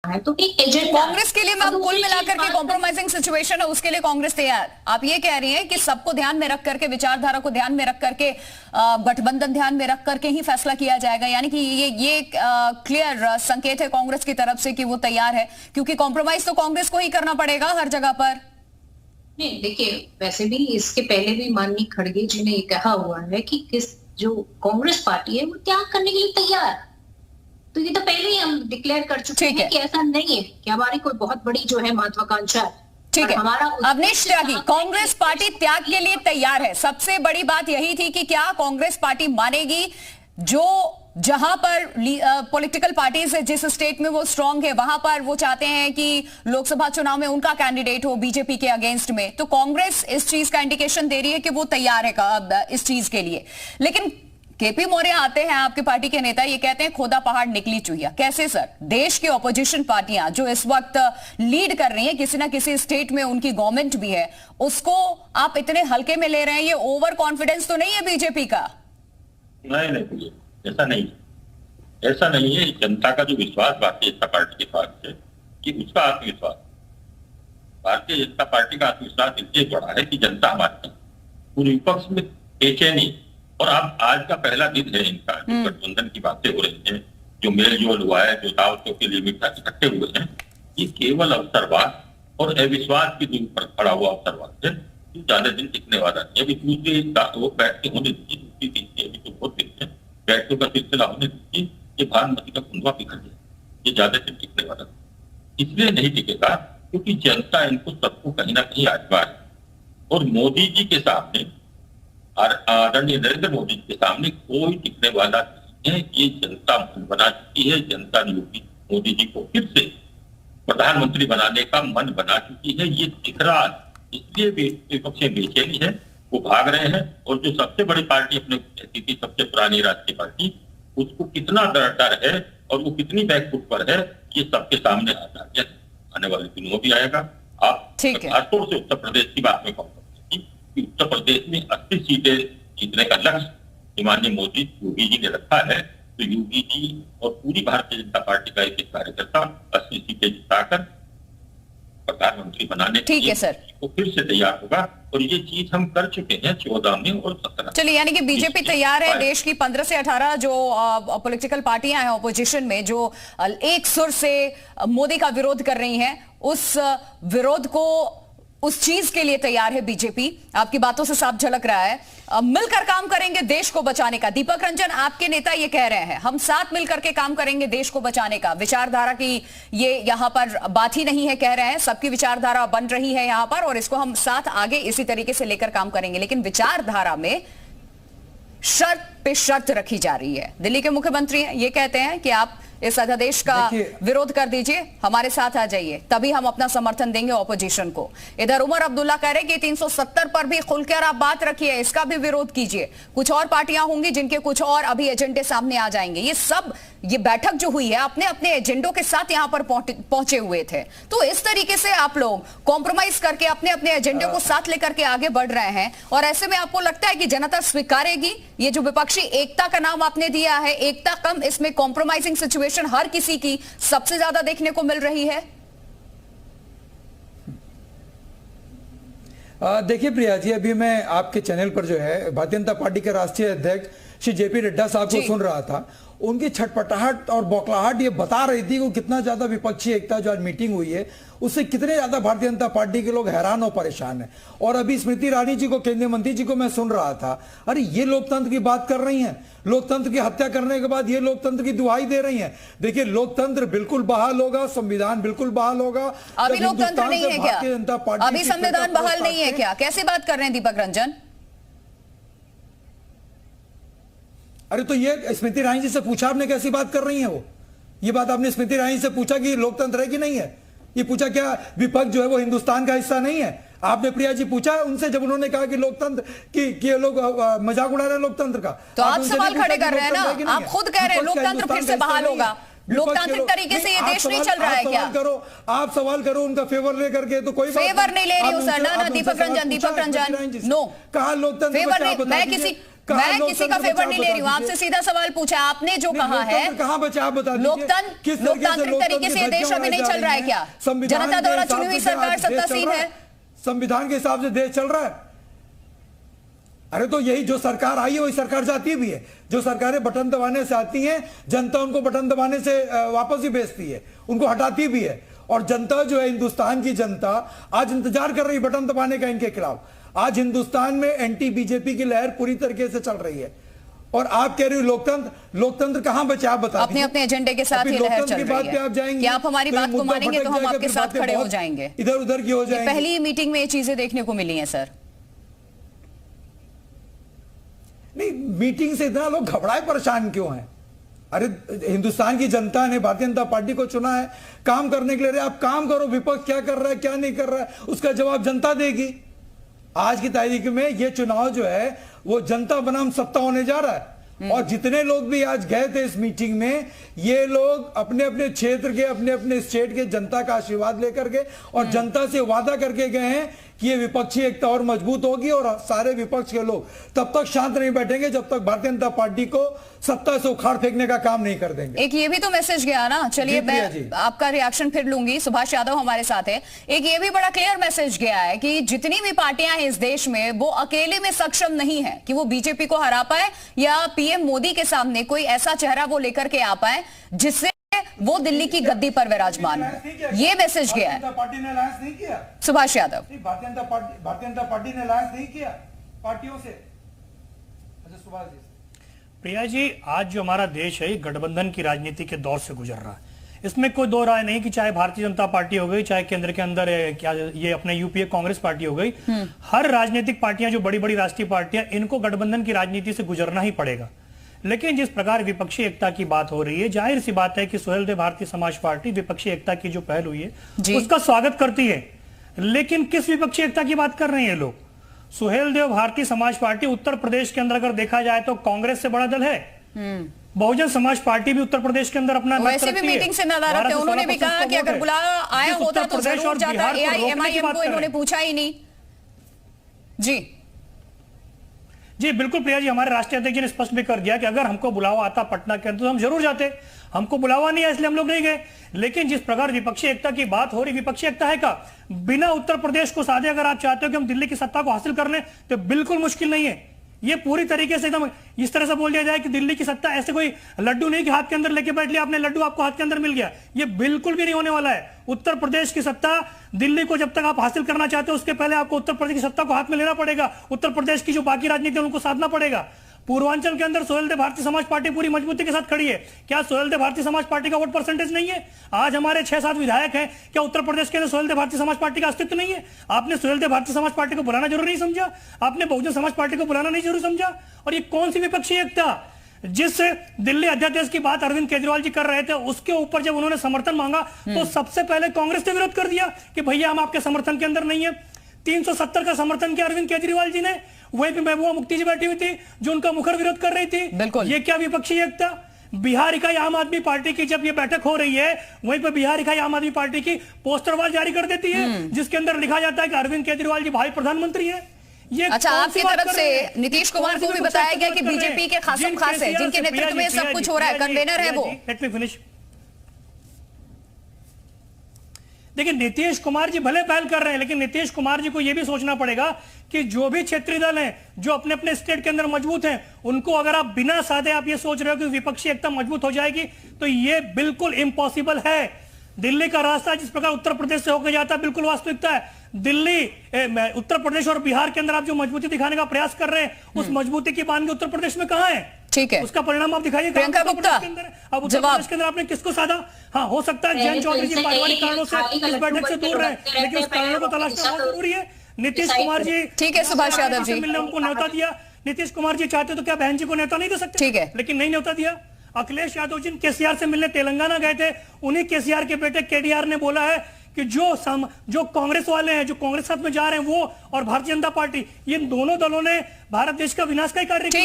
है, तो एक एजेंडा कांग्रेस के लिए मैम कुल मिलाकर के कॉम्प्रोमाइजिंग सिचुएशन है, उसके लिए कांग्रेस तैयार। आप ये कह रही हैं कि सबको ध्यान में रख करके, विचारधारा को ध्यान में रख करके, गठबंधन ध्यान में रख करके ही फैसला किया जाएगा, यानी कि ये क्लियर संकेत है कांग्रेस की तरफ से कि वो तैयार है, क्योंकि कॉम्प्रोमाइज तो कांग्रेस को ही करना पड़ेगा हर जगह पर। नहीं, देखिए, वैसे भी इसके पहले भी माननीय खड़गे जी ने ये कहा हुआ है कि किस जो कांग्रेस पार्टी है वो त्याग करने के लिए तैयार। तो ये तो पहले ही हम डिक्लेयर कर चुके हैं कि ऐसा नहीं है कि हमारी कोई बहुत बड़ी जो है महत्वाकांक्षा है। ठीक है, हमारा अवनीश त्यागी, कांग्रेस पार्टी त्याग के लिए तैयार है। सबसे बड़ी बात यही थी कि क्या कांग्रेस पार्टी मानेगी जो जहां पर पॉलिटिकल पार्टीज है, जिस स्टेट में वो स्ट्रांग है, वहां पर वो चाहते हैं कि लोकसभा चुनाव में उनका कैंडिडेट हो बीजेपी के अगेंस्ट में। तो कांग्रेस इस चीज का इंडिकेशन दे रही है कि वो तैयार है इस चीज के लिए। लेकिन केपी मौर्य आते हैं, आपके पार्टी के नेता, ये कहते हैं खोदा पहाड़ निकली चुहिया। कैसे सर? देश की ऑपोजिशन पार्टियां जो इस वक्त लीड कर रही हैं, किसी ना किसी स्टेट में उनकी गवर्नमेंट भी है, उसको आप इतने हल्के में ले रहे हैं। ये ओवर कॉन्फिडेंस तो नहीं है बीजेपी का? नहीं, ऐसा नहीं है। जनता का जो विश्वास भारतीय जनता पार्टी के पास है कि उसका आत्मविश्वास, भारतीय जनता पार्टी का आत्मविश्वास इसलिए बढ़ा है कि जनता हमारे पूरे विपक्ष में बेचैनी। और अब आज का पहला दिन है इनका, जो गठबंधन की बातें हो रही हैं, जो मेल जोल हुआ है, जो दावतों के लिए मीठा इकट्ठे हुए हैं, ये केवल अवसरवाद और अविश्वास की दूर पर खड़ा हुआ अवसरवाद है, जो ज्यादा दिन टिकने वाला नहीं। अभी दूसरे वो बैठते होने दीजिए, दूसरी तीसरी अभी तो बहुत दिन है, बैठकों का सिलसिला होने दीजिए। ये भानुमति का कुंडवा पिघल जाए, ये ज्यादा दिन टिकने वाला नहीं। इसलिए नहीं टिकेगा क्योंकि जनता इनको सबको कहीं ना कहीं आजमा है। और मोदी जी के सामने, आदरणीय नरेंद्र मोदी के सामने कोई टिकने वाला नहीं है। ये जनता मन बना चुकी है। जनता ने मोदी जी को फिर से प्रधानमंत्री बनाने का मन बना चुकी है। ये दिख रहा है, इसलिए विपक्ष में बेचैनी है, वो भाग रहे हैं। और जो सबसे बड़ी पार्टी अपने कहती थी, सबसे पुरानी राष्ट्रीय पार्टी, उसको कितना डर है और वो कितनी बैकफुट पर है, ये सबके सामने आने वाले दिनों में भी आएगा। आप खासतौर से उत्तर प्रदेश की बात में कहूँ कि उत्तर प्रदेश में 80 सीटें जीतने का लक्ष्य माननीय मोदी योगी जी ने रखा है। तो योगी जी और पूरी भारतीय जनता पार्टी का एक कार्यकर्ता 80 सीटें जिताकर प्रधानमंत्री बनाने के लिए वो फिर से तैयार होगा। और ये चीज हम कर चुके हैं 14 में और 17। चलिए, यानी कि बीजेपी तैयार है। देश की 15 से 18 जो पॉलिटिकल पार्टियां हैं ऑपोजिशन में, जो एक सुर से मोदी का विरोध कर रही हैं, उस विरोध को, उस चीज के लिए तैयार है बीजेपी। आपकी बातों से साफ झलक रहा है। मिलकर काम करेंगे देश को बचाने का। दीपक रंजन, आपके नेता ये कह रहे हैं, हम साथ मिलकर के काम करेंगे देश को बचाने का। विचारधारा की ये यहां पर बात ही नहीं है, कह रहे हैं सबकी विचारधारा बन रही है यहां पर, और इसको हम साथ आगे इसी तरीके से लेकर काम करेंगे। लेकिन विचारधारा में शर्त पे शर्त रखी जा रही है। दिल्ली के मुख्यमंत्री ये कहते हैं कि आप इस अध्यादेश का विरोध कर दीजिए, हमारे साथ आ जाइए, तभी हम अपना समर्थन देंगे ऑपोजिशन को। इधर उमर अब्दुल्ला कह रहे हैं कि 370 पर भी खुलकर आप बात रखिए, इसका भी विरोध कीजिए। कुछ और पार्टियां होंगी जिनके कुछ और अभी एजेंडे सामने आ जाएंगे। ये बैठक जो हुई है अपने अपने एजेंडों के साथ यहां पर पहुंचे हुए थे। तो इस तरीके से आप लोग कॉम्प्रोमाइज करके अपने अपने एजेंडे को साथ लेकर के आगे बढ़ रहे हैं। और ऐसे में आपको लगता है कि जनता स्वीकारेगी ये जो विपक्षी एकता का नाम आपने दिया है, एकता कम, इसमें कॉम्प्रोमाइजिंग सिचुएशन हर किसी की सबसे ज्यादा देखने को मिल रही है? देखिए प्रिया जी, अभी मैं आपके चैनल पर जो है भारतीय जनता पार्टी के राष्ट्रीय अध्यक्ष श्री जेपी नड्डा साहब को सुन रहा था। उनकी छटपटाहट और बौखलाहट ये बता रही थी कि कितना ज्यादा विपक्षी एकता जो आज मीटिंग हुई है उससे कितने ज्यादा भारतीय जनता पार्टी के लोग हैरान और परेशान हैं। और अभी स्मृति ईरानी जी को, केंद्रीय मंत्री जी को मैं सुन रहा था, अरे ये लोकतंत्र की बात कर रही हैं, लोकतंत्र की हत्या करने के बाद ये लोकतंत्र की दुहाई दे रही हैं। देखिए, लोकतंत्र बिल्कुल बहाल होगा, संविधान बिल्कुल बहाल होगा। अभी लोकतंत्र नहीं है क्या? जनता पार्टी अभी संविधान बहाल नहीं है क्या? कैसे बात कर रहे हैं दीपक रंजन? अरे तो ये स्मृति ईरानी जी से पूछा आपने, कैसी बात कर रही है वो? ये बात आपने स्मृति ईरानी से पूछा कि लोकतंत्र है कि नहीं है? ये पूछा क्या विपक्ष जो है वो हिंदुस्तान का हिस्सा नहीं है? आपने प्रिया जी पूछा उनसे जब उन्होंने कहा कि लोकतंत्र कि ये लोग मजाक उड़ा रहे हैं लोकतंत्र का? तो आप सवाल खड़े कर रहे हैं ना, आप खुद कह रहे हैं लोकतंत्र फिर से बहाल होगा। लोकतांत्रिक तरीके से ये देश नहीं चल रहा है क्या? आप सवाल करो उनका फेवर लेकर के, तो कोई फेवर नहीं ले रही हूँ सर। ना दीपक रंजन, नो, कहा लोकतंत्र फेवर नहीं। मैं किसी मैं किसी का फेवर नहीं ले रही हूँ, आपसे सीधा सवाल पूछा, आपने जो कहा है कहां बचा आप बता दीजिए। लोकतांत्रिक तरीके से देश अभी नहीं चल रहा है क्या? जनता द्वारा चुनी हुई सरकार सत्तासीन है, संविधान के हिसाब से देश चल रहा है। अरे तो यही जो सरकार आई है वही सरकार जाती भी है। जो सरकारें बटन दबाने से आती हैं, जनता उनको बटन दबाने से वापस ही भेजती है, उनको हटाती भी है। और जनता जो है, हिंदुस्तान की जनता आज इंतजार कर रही है बटन दबाने का इनके खिलाफ। आज हिंदुस्तान में एंटी बीजेपी की लहर पूरी तरीके से चल रही है। और आप कह रहे हो लोकतंत्र कहां बचे? आप बता अपने अपने एजेंडे के साथ ये लहर चल रही है। आप जाएंगे कि आप हमारी बात को मानेंगे तो हम आपके साथ खड़े हो जाएंगे, इधर उधर की हो जाएंगे। पहली मीटिंग में ये चीजें देखने को मिली हैं सर। नहीं, मीटिंग से इतना लोग घबराए परेशान क्यों हैं? अरे हिंदुस्तान की जनता ने भारतीय जनता पार्टी को चुना है काम करने के लिए। आप काम करो, विपक्ष क्या कर रहा है क्या नहीं कर रहा है उसका जवाब जनता देगी। आज की तारीख में ये चुनाव जो है वो जनता बनाम सत्ता होने जा रहा है। और जितने लोग भी आज गए थे इस मीटिंग में, ये लोग अपने अपने क्षेत्र के, अपने अपने स्टेट के जनता का आशीर्वाद लेकर के और जनता से वादा करके गए हैं कि ये विपक्षी एकता और मजबूत होगी और सारे विपक्ष के लोग तब तक शांत नहीं बैठेंगे जब तक भारतीय जनता पार्टी को सत्ता से उखाड़ फेंकने का काम नहीं कर देंगे। एक ये भी तो मैसेज गया ना, चलिए मैं आपका रिएक्शन फिर लूंगी। सुभाष यादव हमारे साथ है। एक ये भी बड़ा क्लियर मैसेज गया है कि जितनी भी पार्टियां हैं इस देश में वो अकेले में सक्षम नहीं है कि वो बीजेपी को हरा पाए या पीएम मोदी के सामने कोई ऐसा चेहरा वो लेकर के आ पाए जिससे वो दिल्ली की गद्दी पर विराजमान है। ये मैसेज गया है। पार्टी ने अलायंस नहीं किया। सुभाष यादव, भारतीय जनता पार्टी ने अलायंस नहीं किया पार्टियों से। अच्छा सुभाष जी। प्रिया जी, आज जो हमारा देश है गठबंधन की राजनीति के दौर से गुजर रहा है। इसमें कोई दो राय नहीं कि चाहे भारतीय जनता पार्टी हो गई, चाहे केंद्र के अंदर क्या ये अपने यूपीए कांग्रेस पार्टी हो गई, हर राजनीतिक पार्टियां जो बड़ी बड़ी राष्ट्रीय पार्टियां, इनको गठबंधन की राजनीति से गुजरना ही पड़ेगा। लेकिन जिस प्रकार विपक्षी एकता की बात हो रही है, जाहिर सी बात है कि सुहेलदेव भारतीय समाज पार्टी विपक्षी एकता की जो पहल हुई है उसका स्वागत करती है। लेकिन किस विपक्षी एकता की बात कर रहे हैं ये लोग? सुहेलदेव भारतीय समाज पार्टी उत्तर प्रदेश के अंदर अगर देखा जाए तो कांग्रेस से बड़ा दल है। बहुजन समाज पार्टी भी उत्तर प्रदेश के अंदर अपना वैसे भी मीटिंग से नजर रखते हैं। उन्होंने भी कहा कि अगर बुलावा आया होता तो जरूर जाता। एआईएमआईएम को इन्होंने पूछा ही नहीं। जी बिल्कुल प्रिया जी, हमारे राष्ट्रीय अध्यक्ष ने स्पष्ट भी कर दिया कि अगर हमको बुलावा आता पटना के अंदर तो हम जरूर जाते। हमको बुलावा नहीं है इसलिए हम लोग नहीं गए। लेकिन जिस प्रकार विपक्षी एकता की बात हो रही, विपक्षी एकता है का बिना उत्तर प्रदेश को साधे अगर आप चाहते हो कि हम दिल्ली की सत्ता को हासिल कर लें तो बिल्कुल मुश्किल नहीं है। ये पूरी तरीके से एकदम इस तरह से बोल दिया जाए कि दिल्ली की सत्ता ऐसे कोई लड्डू नहीं कि हाथ के अंदर लेके बैठ लिया आपने, लड्डू आपको हाथ के अंदर मिल गया। ये बिल्कुल भी नहीं होने वाला है। उत्तर प्रदेश की सत्ता दिल्ली को जब तक आप हासिल करना चाहते हो उसके पहले आपको उत्तर प्रदेश की सत्ता को हाथ में लेना पड़ेगा। उत्तर प्रदेश की जो बाकी राजनीति है उनको साधना पड़ेगा। पूर्वांचल के अंदर सुहेलदेव भारतीय समाज पार्टी पूरी मजबूती के साथ खड़ी है। क्या सुहेलदेव भारतीय समाज पार्टी का वोट परसेंटेज नहीं है? आज हमारे 6-7 विधायक हैं। क्या उत्तर प्रदेश के अंदर सुहेलदेव भारतीय समाज पार्टी का अस्तित्व नहीं है? आपने सुहेलदेव भारतीय समाज पार्टी को बुलाना जरूरी नहीं समझा? आपने बहुजन समाज पार्टी को बुलाना नहीं जरूरी समझा? और ये कौन सी विपक्षी एकता? जिस दिल्ली अध्यादेश की बात अरविंद केजरीवाल जी कर रहे थे उसके ऊपर जब उन्होंने समर्थन मांगा तो सबसे पहले कांग्रेस ने विरोध कर दिया कि भैया हम आपके समर्थन के अंदर नहीं है। 370 का समर्थन किया अरविंद केजरीवाल जी ने। वहीं पे महबूबा मुफ्ती जी बैठी हुई थी जो उनका मुखर विरोध कर रही थी। ये क्या विपक्षी एकता? बिहार इकाई आम आदमी पार्टी की जब ये बैठक हो रही है वहीं पे बिहार इकाई आम आदमी पार्टी की पोस्टर वॉल जारी कर देती है जिसके अंदर लिखा जाता है कि अरविंद केजरीवाल जी भावी प्रधानमंत्री है। ये अच्छा, आपकी तरफ से नीतीश कुमार को भी बताया गया कि बीजेपी के खासम खास है जिनके नेतृत्व में सब कुछ हो रहा है, कन्वेनर है वो। Let me finish. देखिए नीतीश कुमार जी भले पहल कर रहे हैं लेकिन नीतीश कुमार जी को यह भी सोचना पड़ेगा कि जो भी क्षेत्रीय दल हैं जो अपने अपने स्टेट के अंदर मजबूत हैं उनको अगर आप बिना साधे आप ये सोच रहे हो कि विपक्षी एकता मजबूत हो जाएगी तो ये बिल्कुल इम्पॉसिबल है। दिल्ली का रास्ता जिस प्रकार उत्तर प्रदेश से होकर जाता है बिल्कुल वास्तविकता है। दिल्ली उत्तर प्रदेश और बिहार के अंदर आप जो मजबूती दिखाने का प्रयास कर रहे हैं उस मजबूती की बानगी उत्तर प्रदेश में कहां है? ठीक है, उसका परिणाम आप दिखाइए। प्रियंका गुप्ता, अब उत्तर प्रदेश के अंदर आपने किसको साधा? हाँ, हो सकता है जयंत चौधरी जी पारिवारिक कारणों से इस बैठक से दूर रहे लेकिन उस कारणों को तलाशना बहुत जरूरी है। नीतीश कुमार जी, ठीक है सुभाष यादव जी, मिलने उनको न्योता दिया। नीतीश कुमार जी चाहते तो क्या बहन जी को न्योता नहीं दे सकते? ठीक है, लेकिन नहीं न्योता दिया। अखिलेश यादव जी केसीआर से मिलने तेलंगाना गए थे। उन्हीं केसीआर के बेटे केडीआर ने बोला है कि जो कांग्रेस वाले हैं जो कांग्रेस साथ में जा रहे हैं वो और भारतीय जनता पार्टी, ये दोनों दलों ने भारत देश का विनाश का ही कार्य किया।